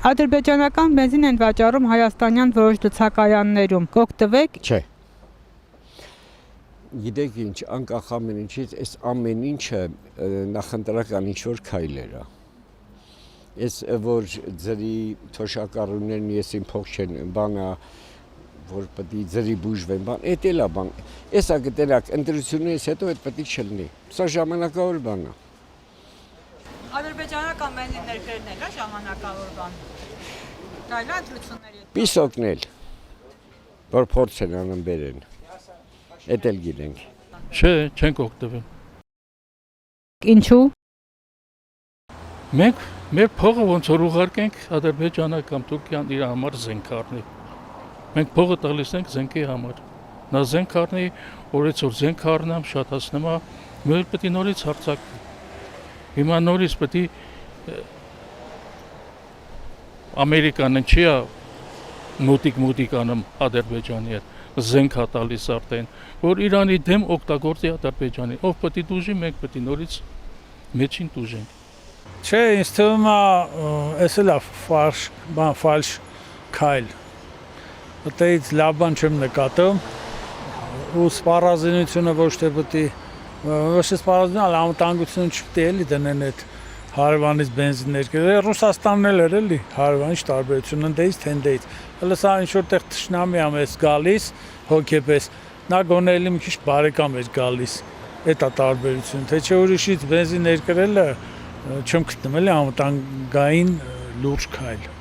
Ադրբեջանական բենզին են վաճառում հայաստանյան որոշ լցակայաններում, կօգտվեք։ Չէ։ Գիտեք ինչ, անկախ ամեն ինչից, այս ամեն ինչը նախընտրական ինչ-որ քայլեր է։ Այս որ ձրի թոշակառուներն եսին փող չեն, բանա, որ պետք է ձրի բուժվեն, բան, էդ էլ է բան։ Էսա գտերակ ընտրություններից հետո այդ պետք է չլինի։ Սա ժամանակավոր բան է։ Ադրբեջանական բենզին ներկրելն է ժամանակավոր բան։ Կարելի է ընտրությունների հետ։ Պիս օգնել, որ փորձ են անում բերեն։ Էդ էլ գիտենք։ Չէ, չենք օգտվել։ Ինչու։ Մենք մեր փողը ոնց որ ուղարկենք Ադրբեջանը կամ Թուրքիան իր համար զենք առնի։ Մենք փողը տալիս ենք զենքի համար։ Նա զենք առնի, օրից որ զենք առնամ, շատացնում է, մեր պետք է նորից հարձակվի։ Հիմա նորից պետք է Ամերիկան չի մոտիկ անում Ադրբեջանի հետ, զենք է տալիս արդեն, որ Իրանի դեմ օգտագործի Ադրբեջանի, ով պետք է դուժի, մենք պետք է նորից մեջին դուժենք։ Չէ, ինձ թվում է, էս էլ է ֆալշ քայլ։ Այդտեղից լավ բան չեմ նկատում, ու սպառազինությունը ոչ թե պետք է ոչ թե սպառազինը, այլ անվտանգությունը չպետք է էլի դնեն այդ հարևանից բենզին ներկրել։ Ռուսաստանն էլ էր էլի հարևան, ինչ տարբերություն ընդեից թե ընդեից։ Հələ սա ինչ-որ տեղ թշնամի ամ էս գալիս, հոգեպես, նա գոնե էլի մի քիչ բարեկամ էր գալիս, այդ է տարբերությունը, թե չէ ուրիշից բենզին ներկրելը չեմ գտնում էլի անվտանգային լուրջ քայլ։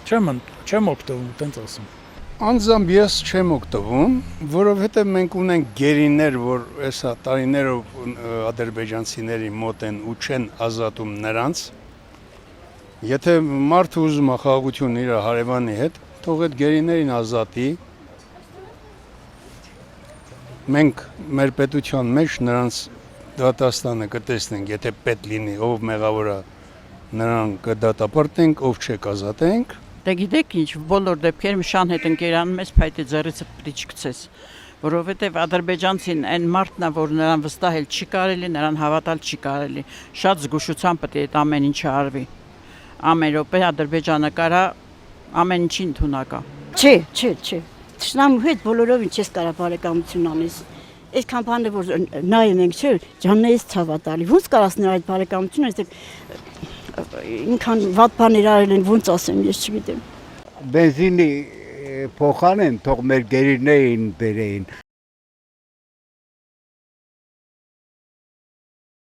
Չեմ օգտվում, տենց ասեմ։ Անձամբ ես չեմ օգտվում, որովհետև մենք ունենք գերիներ, որ հեսա տարիներով ադրբեջանցիների մոտ են ու չեն ազատում նրանց։ Եթե մարդը ուզում է խաղաղություն իր հարևանի հետ, թող այդ գերիներին ազատի։ Մենք մեր պետության մեջ նրանց դատաստանը կտեսնենք, եթե պետք լինի, ով մեղավոր է, նրան կդատապարտենք, ով չէ կազատենք։ Դե գիտեք ինչ, բոլոր դեպքերում շան հետ ընկերանում ես փայտի ձեռիցը պիտի չգցես, որովհետև ադրբեջանցին այն մարդն է, որ նրան վստահել չի կարելի, նրան հավատալ չի կարելի, շատ զգուշությամբ պետք է այդ ամեն ինչը արվի, ամեն րոպե Ադրբեջանը կարա ամեն ինչի ընդունակ է։ Չէ, թշնամու հետ բոլորով ինչ ես կարա բարեկամություն անես, այսքան բանը որ նայում ենք, չէ, ջաններից ցավատալի, ոնց կարաս նրա այդ բարեկամությունը, այստեղ ինքան վատ բաներ արել են, ոնց ասեմ, ես չգիտեմ։ Բենզինի փոխանեն, թող մեր գերիներին բերեին,